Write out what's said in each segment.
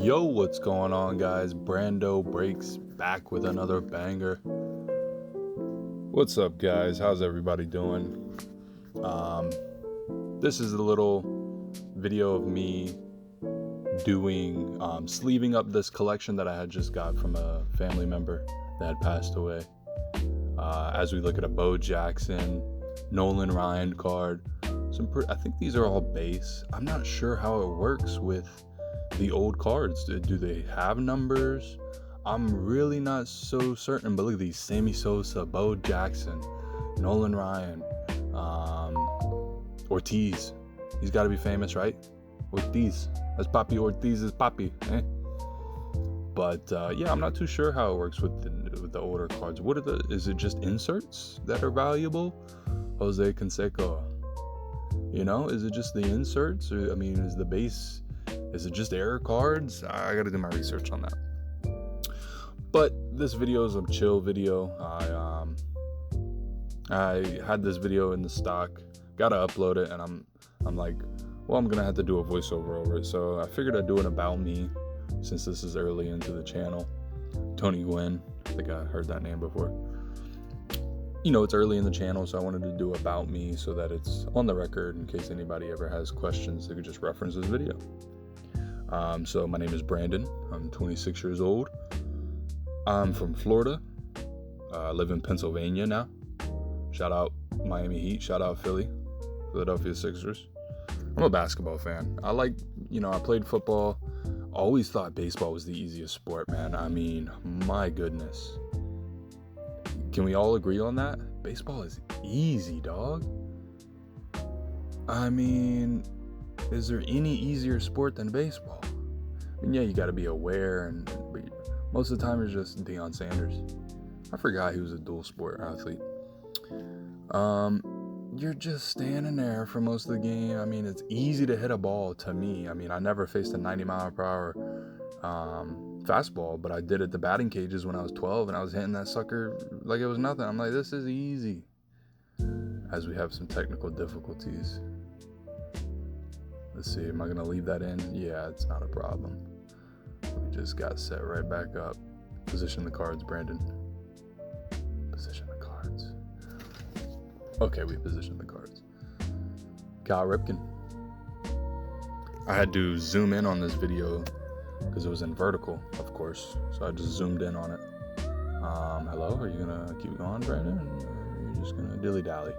Yo, what's going on, guys? Brando Breaks back with another banger. What's up, guys? How's everybody doing? This is a little video of me doing sleeving up this collection that I had just got from a family member that had passed away. As we look at a Bo Jackson, Nolan Ryan card, I think these are all base. I'm not sure how it works with the old cards. Do they have numbers? I'm really not so certain, but look at these: Sammy Sosa, Bo Jackson, Nolan Ryan, Ortiz. He's got to be famous, right? Ortiz. That's Papi Ortiz's Papi, eh? But yeah, I'm not too sure how it works with the older cards. Is it just inserts that are valuable? Jose Canseco. Is it just the inserts? Or, is the base? Is it just error cards? I gotta do my research on that. But this video is a chill video. I had this video in the stock, gotta upload it, and I'm like, well, I'm gonna have to do a voiceover over it. So I figured I'd do an about me, since this is early into the channel. Tony Gwynn, I think I heard that name before. It's early in the channel, so I wanted to do about me so that it's on the record in case anybody ever has questions. They could just reference this video. So my name is Brandon. I'm 26 years old. I'm from Florida. I live in Pennsylvania now. Shout out Miami Heat. Shout out Philadelphia Sixers. I'm a basketball fan. I played football. Always thought baseball was the easiest sport, man. My goodness. Can we all agree on that? Baseball is easy, dog. Is there any easier sport than baseball? Yeah, you got to be aware, but most of the time it's just Deion Sanders. I forgot he was a dual sport athlete. You're just standing there for most of the game. It's easy to hit a ball to me. I never faced a 90 mile per hour fastball, but I did at the batting cages when I was 12, and I was hitting that sucker like it was nothing. I'm like, this is easy. As we have some technical difficulties. Let's see, am I going to leave that in? Yeah, it's not a problem. We just got set right back up. Position the cards, Brandon. Position the cards. Okay, we positioned the cards. Cal Ripken. I had to zoom in on this video because it was in vertical, of course. So I just zoomed in on it. Hello, are you going to keep going, Brandon? Or are you just going to dilly-dally?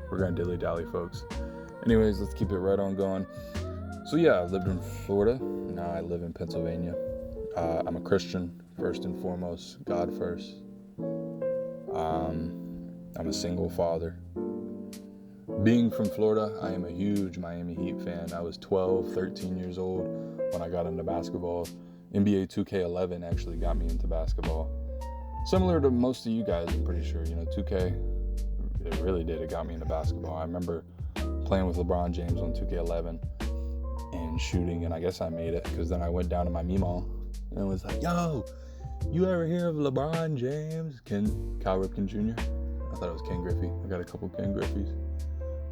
We're going to dilly-dally, folks. Anyways, let's keep it right on going. So yeah, I lived in Florida. Now I live in Pennsylvania. I'm a Christian, first and foremost. God first. I'm a single father. Being from Florida, I am a huge Miami Heat fan. I was 12, 13 years old when I got into basketball. NBA 2K11 actually got me into basketball. Similar to most of you guys, I'm pretty sure. 2K, it really did. It got me into basketball. I remember playing with LeBron James on 2K11 and shooting, and I guess I made it because then I went down to my Meemaw and was like, yo, you ever hear of LeBron James? Cal Ripken Jr.? I thought it was Ken Griffey. I got a couple Ken Griffeys.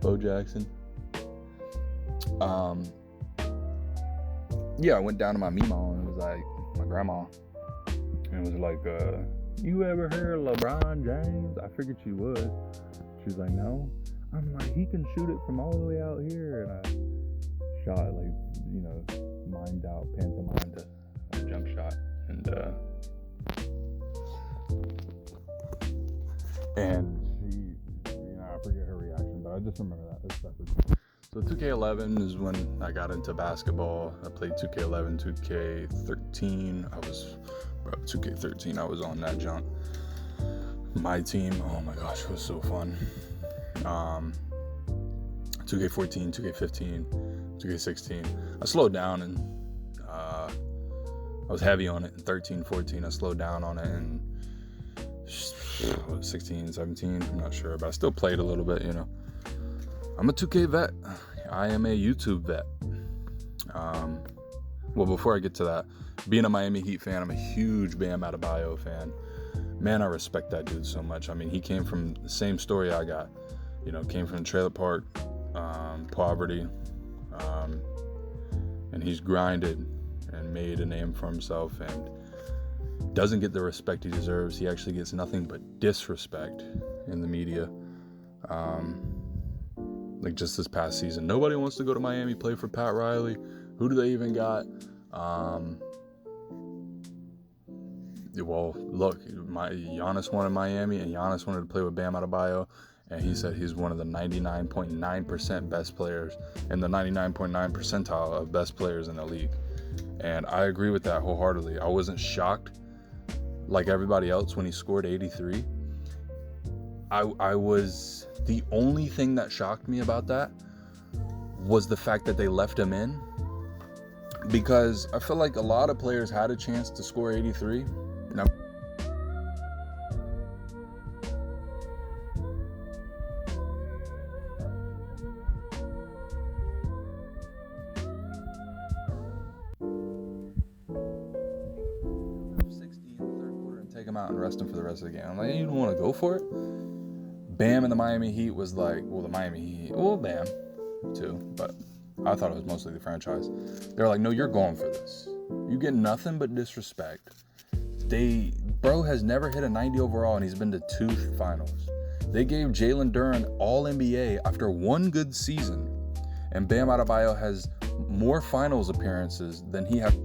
Bo Jackson. Yeah, I went down to my Meemaw and it was like, my grandma, and it was like, you ever heard of LeBron James? I figured she would. She was like, no. I'm like, he can shoot it from all the way out here. And I shot, mimed out, pantomimed a jump shot. And she, I forget her reaction, but I just remember that. It stuck with me. So 2K11 is when I got into basketball. I played 2K11, 2K13. 2K13, I was on that junk. My team, oh my gosh, it was so fun. 2K14, 2K15, 2K16. I slowed down and I was heavy on it in 13, 14. I slowed down on it in 16, 17. I'm not sure, but I still played a little bit, I'm a 2K vet. I am a YouTube vet. Well, before I get to that, being a Miami Heat fan, I'm a huge Bam Adebayo fan. Man, I respect that dude so much. He came from the same story I got. Came from a trailer park, poverty, and he's grinded and made a name for himself and doesn't get the respect he deserves. He actually gets nothing but disrespect in the media. Like just this past season, nobody wants to go to Miami, play for Pat Riley. Who do they even got? Well, look, Giannis wanted Miami, and Giannis wanted to play with Bam Adebayo, and he said he's one of the 99.9% best players in the 99.9 percentile of best players in the league. And I agree with that wholeheartedly. I wasn't shocked like everybody else when he scored 83. I was, the only thing that shocked me about that was the fact that they left him in, because I feel like a lot of players had a chance to score 83. Now, take him out and rest him for the rest of the game. I'm like, you don't want to go for it? Bam and the Miami Heat was like, well, the Miami Heat, well, Bam too, but I thought it was mostly the franchise. They're like, no, you're going for this. You get nothing but disrespect. Bro has never hit a 90 overall, and he's been to 2 finals. They gave Jalen Duren All-NBA after 1 good season, and Bam Adebayo has more finals appearances than he has.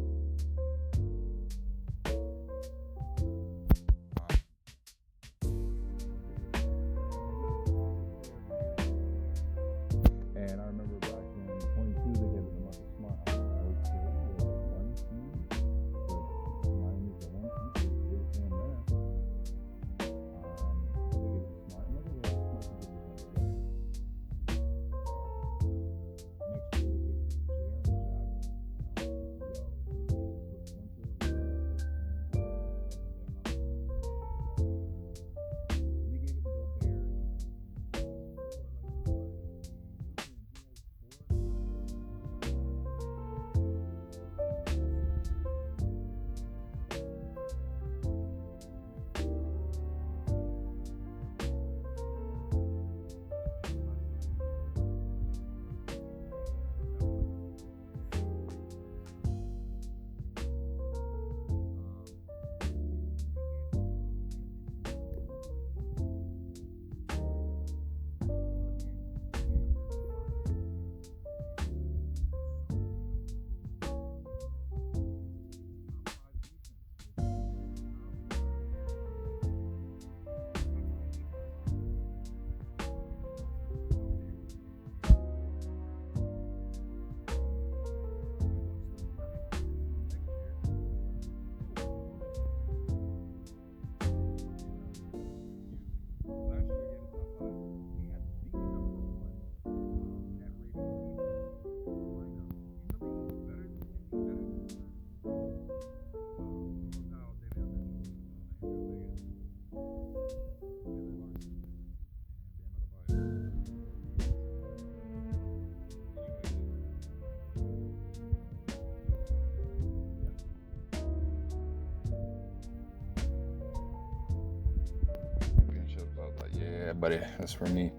Buddy, that's for me.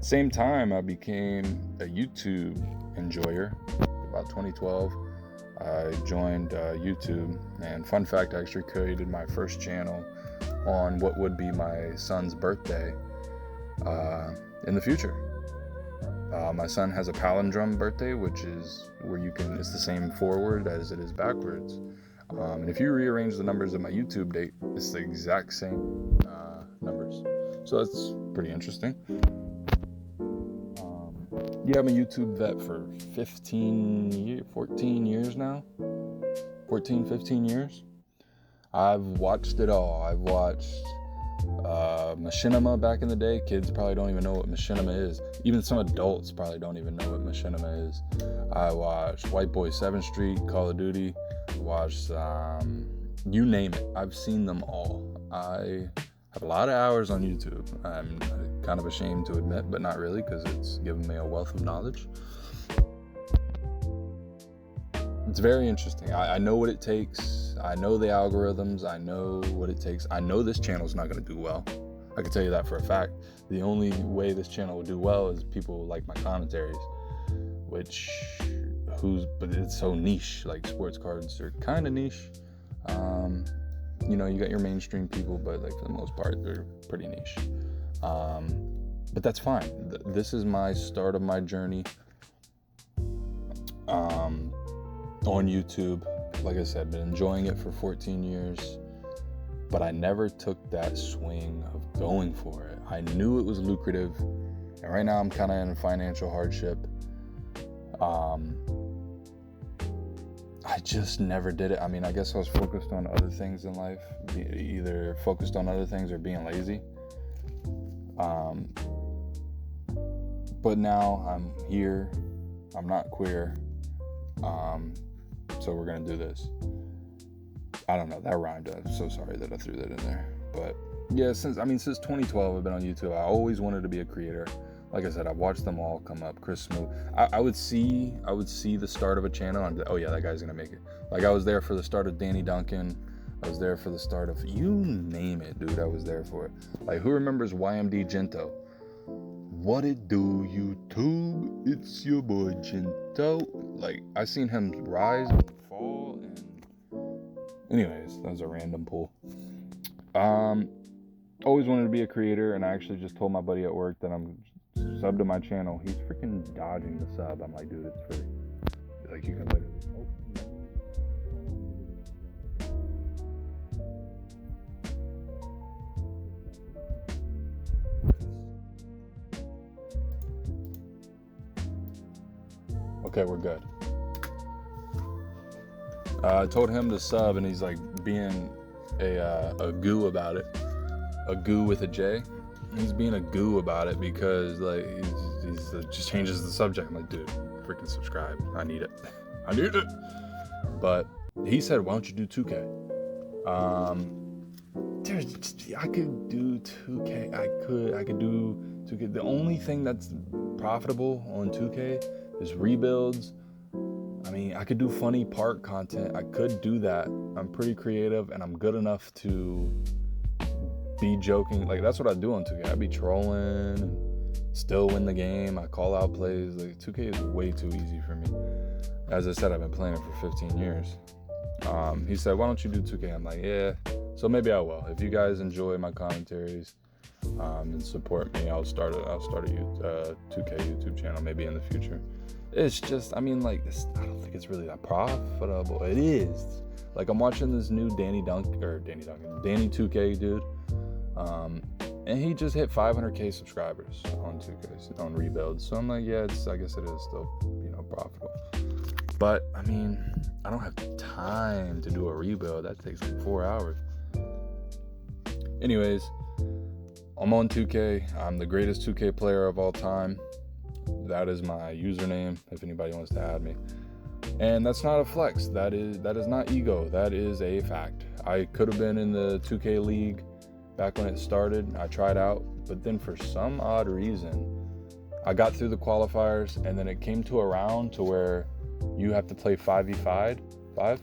Same time, I became a YouTube enjoyer. About 2012, I joined YouTube, and fun fact, I actually created my first channel on what would be my son's birthday in the future. My son has a palindrome birthday, which is where it's the same forward as it is backwards. And if you rearrange the numbers of my YouTube date, it's the exact same numbers. So that's pretty interesting. Yeah, I'm a YouTube vet for 14 years now. 15 years. I've watched it all. I've watched Machinima back in the day. Kids probably don't even know what Machinima is. Even some adults probably don't even know what Machinima is. I watched White Boy 7th Street, Call of Duty. Watched, you name it. I've seen them all. I have a lot of hours on YouTube. I'm kind of ashamed to admit, but not really, because it's given me a wealth of knowledge. It's very interesting. I know what it takes. I know the algorithms. I know what it takes. I know this channel's not going to do well. I can tell you that for a fact. The only way this channel will do well is people like my commentaries, which but it's so niche. Like sports cards are kind of niche. You know, you got your mainstream people, but like for the most part, they're pretty niche. But that's fine. This is my start of my journey on YouTube. Like I said, been enjoying it for 14 years, but I never took that swing of going for it. I knew it was lucrative, and right now I'm kind of in financial hardship. I just never did it. I mean, I guess I was focused on other things in life, either focused on other things or being lazy. But now I'm here. I'm not queer. So we're gonna do this. I don't know, that rhymed. I'm so sorry that I threw that in there. But yeah, since 2012 I've been on YouTube. I always wanted to be a creator. Like I said, I've watched them all come up. Chris Smoot. I would see the start of a channel and oh yeah, that guy's gonna make it. Like I was there for the start of Danny Duncan. I was there for the start of, you name it, dude. I was there for it. Like, who remembers YMD Gento? What it do, YouTube? It's your boy Gento. Like, I seen him rise and fall, and anyways, that was a random pull. Always wanted to be a creator, and I actually just told my buddy at work that I'm subbed to my channel. He's freaking dodging the sub. I'm like, dude, it's free. Like, you can literally. Okay, we're good. I told him to sub, and he's like being a goo about it. A goo with a J. He's being a goo about it because like he's just changes the subject. I'm like, dude, freaking subscribe. I need it. I need it. But he said, why don't you do 2K? I could do 2K. I could do 2K. The only thing that's profitable on 2K is rebuilds. I mean, I could do funny park content. I could do that. I'm pretty creative, and I'm good enough to be joking. Like, that's what I do on 2K. I be trolling and still win the game. I call out plays. Like, 2K is way too easy for me. As I said, I've been playing it for 15 years. He said, why don't you do 2K? I'm like, yeah. So maybe I will. If you guys enjoy my commentaries and support me, I'll start a 2K YouTube channel maybe in the future. It's just, I mean, like, I don't think it's really that profitable. It is. Like, I'm watching this new Danny 2K dude. And he just hit 500K subscribers on 2K, on rebuilds. So I'm like, yeah, I guess it is still, profitable. But, I mean, I don't have time to do a rebuild. That takes like 4 hours. Anyways, I'm on 2K. I'm the greatest 2K player of all time. That is my username if anybody wants to add me. And that's not a flex. That is not ego. That is a fact. I could have been in the 2K league back when it started. I tried out, but then for some odd reason, I got through the qualifiers, and then it came to a round to where you have to play 5v5,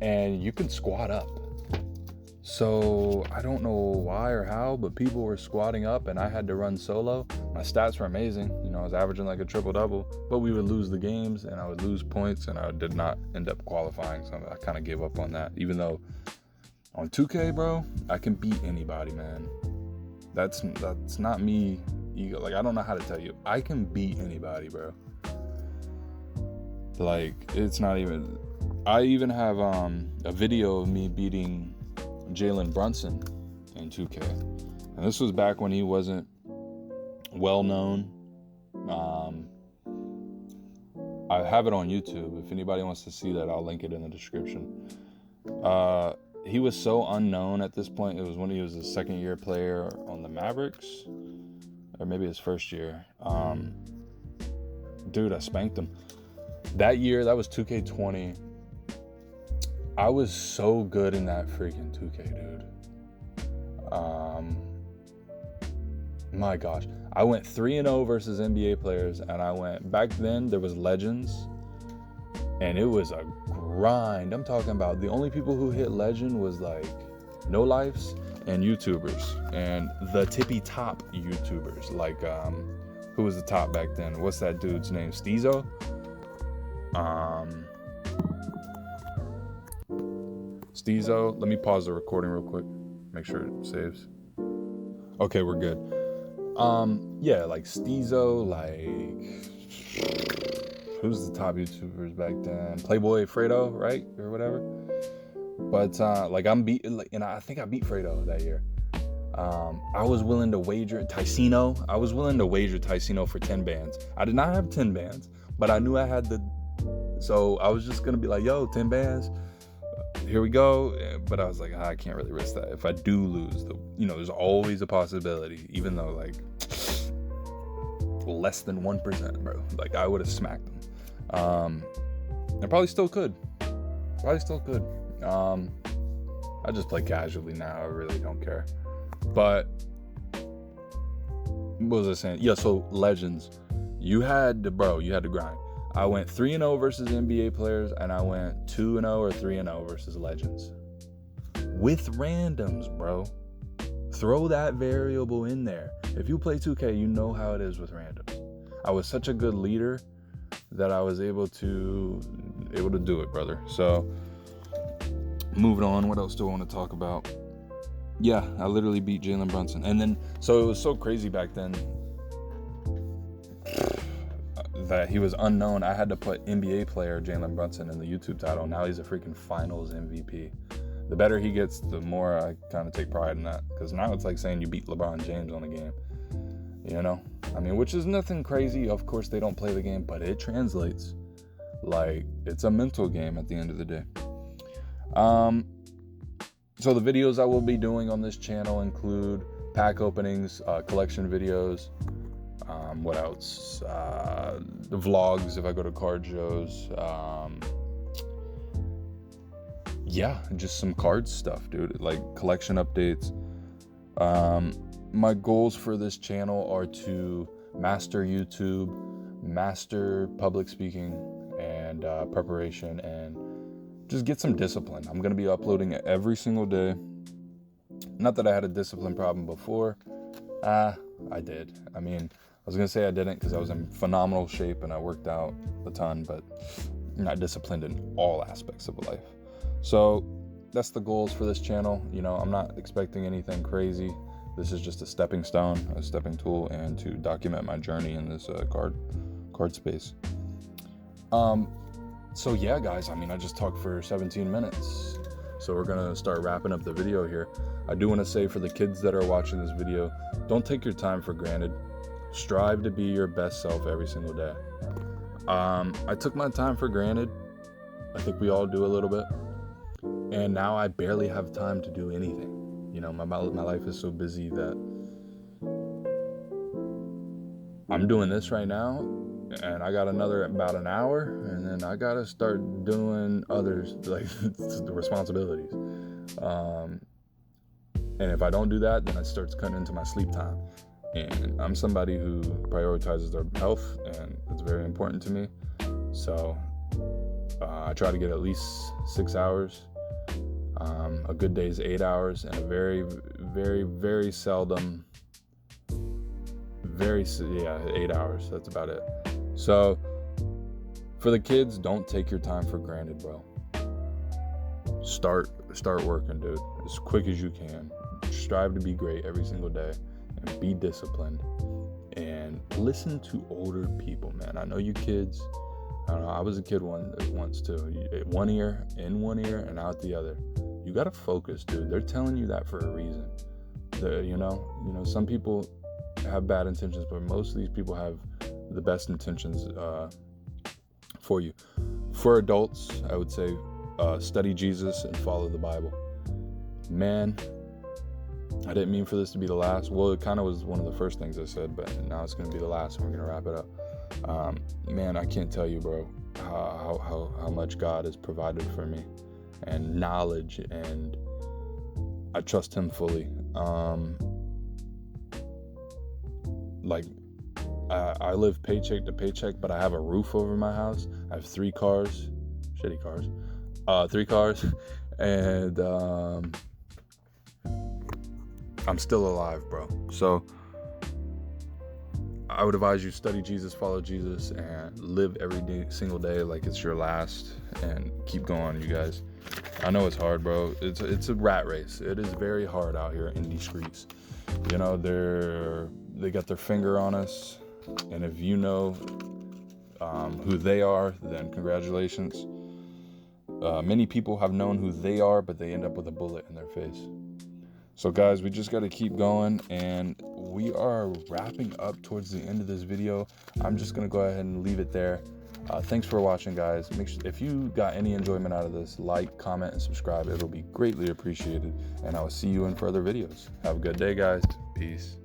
and you can squad up. So I don't know why or how, but people were squatting up, and I had to run solo. My stats were amazing. I was averaging like a triple-double, but we would lose the games, and I would lose points, and I did not end up qualifying. So I kind of gave up on that, even though on 2K, bro, I can beat anybody, man. That's not me ego. Like, I don't know how to tell you. I can beat anybody, bro. Like, it's not even... I even have a video of me beating Jalen Brunson in 2K. And this was back when he wasn't well known. I have it on YouTube. If anybody wants to see that, I'll link it in the description. He was so unknown at this point. It was when he was a second-year player on the Mavericks, or maybe his first year. Dude, I spanked him. That year, that was 2K20. I was so good in that freaking 2K, dude. My gosh. I went 3-0 versus NBA players, and back then, there was Legends, and it was a grind. I'm talking about the only people who hit Legend was like No Lifes and YouTubers, and the tippy top YouTubers, like who was the top back then? What's that dude's name? Steezo? Steezo, let me pause the recording real quick, make sure it saves. Okay, we're good. Yeah, like Steezo, like, who's the top YouTubers back then? Playboy Fredo, right? Or whatever. But, like, and I think I beat Fredo that year. I was willing to wager Ticino. I was willing to wager Ticino for 10 bands. I did not have 10 bands, but I knew I had so I was just going to be like, yo, 10 bands. Here we go. But I was like, I can't really risk that. If I do lose, there's always a possibility, even though like less than 1%, bro. Like I would have smacked them. I probably still could. I just play casually now. I really don't care. But what was I saying? Yeah, so Legends. You had to grind. I went 3-0 versus NBA players, and I went 2-0 or 3-0 versus Legends. With randoms, bro. Throw that variable in there. If you play 2K, you know how it is with randoms. I was such a good leader that I was able to do it, brother. So, moving on, what else do I want to talk about? Yeah, I literally beat Jalen Brunson. And then, so it was so crazy back then that he was unknown. I had to put NBA player Jalen Brunson in the YouTube title. Now he's a freaking finals MVP. The better he gets, the more I kind of take pride in that. Because now it's like saying you beat LeBron James on a game. You know? I mean, which is nothing crazy. Of course, they don't play the game, but it translates. Like, it's a mental game at the end of the day. So the videos I will be doing on this channel include pack openings, collection videos, what else? The vlogs if I go to card shows. Yeah, just some card stuff, dude. Like collection updates. My goals for this channel are to master YouTube, master public speaking and preparation, and just get some discipline. I'm going to be uploading it every single day. Not that I had a discipline problem before. I did. I mean, I was going to say I didn't because I was in phenomenal shape and I worked out a ton, but I'm not disciplined in all aspects of life. So that's the goals for this channel. You know, I'm not expecting anything crazy. This is just a stepping stone, a stepping tool, and to document my journey in this card space. So yeah, guys, I mean, I just talked for 17 minutes. So we're going to start wrapping up the video here. I do want to say for the kids that are watching this video, don't take your time for granted. Strive to be your best self every single day. I took my time for granted. I think we all do a little bit. And now I barely have time to do anything. You know, my life is so busy that I'm doing this right now, and I got about an hour, and then I gotta start doing others, like the responsibilities. And if I don't do that, then it starts cutting into my sleep time. And I'm somebody who prioritizes their health, and it's very important to me. So I try to get at least 6 hours. A good day is 8 hours, and a very, very, very seldom, 8 hours. That's about it. So for the kids, don't take your time for granted, bro. Start working, dude, as quick as you can. Strive to be great every single day, and be disciplined, and listen to older people, man. I know you kids, I don't know, I was a kid once too. One ear in one ear and out the other. You gotta focus, dude. They're telling you that for a reason. You know, some people have bad intentions, but most of these people have the best intentions for you. For adults, I would say study Jesus and follow the Bible. Man, I didn't mean for this to be the last. Well, it kind of was one of the first things I said, but now it's going to be the last, and we're going to wrap it up. Man, I can't tell you, bro, how much God has provided for me, and knowledge, and I trust him fully. I live paycheck to paycheck, but I have a roof over my house. I have 3 cars, shitty cars, 3 cars, and I'm still alive, bro. So I would advise you study Jesus, follow Jesus, and live every day, single day like it's your last, and keep going, you guys. I know it's hard, bro. It's a rat race. It is very hard out here in these streets. You know, they got their finger on us, and if you know who they are, then congratulations. Many people have known who they are, but they end up with a bullet in their face. So guys, we just got to keep going, and we are wrapping up towards the end of this video. I'm just going to go ahead and leave it there. Thanks for watching, guys. Make sure, if you got any enjoyment out of this, like, comment, and subscribe. It'll be greatly appreciated, and I will see you in further videos. Have a good day, guys. Peace.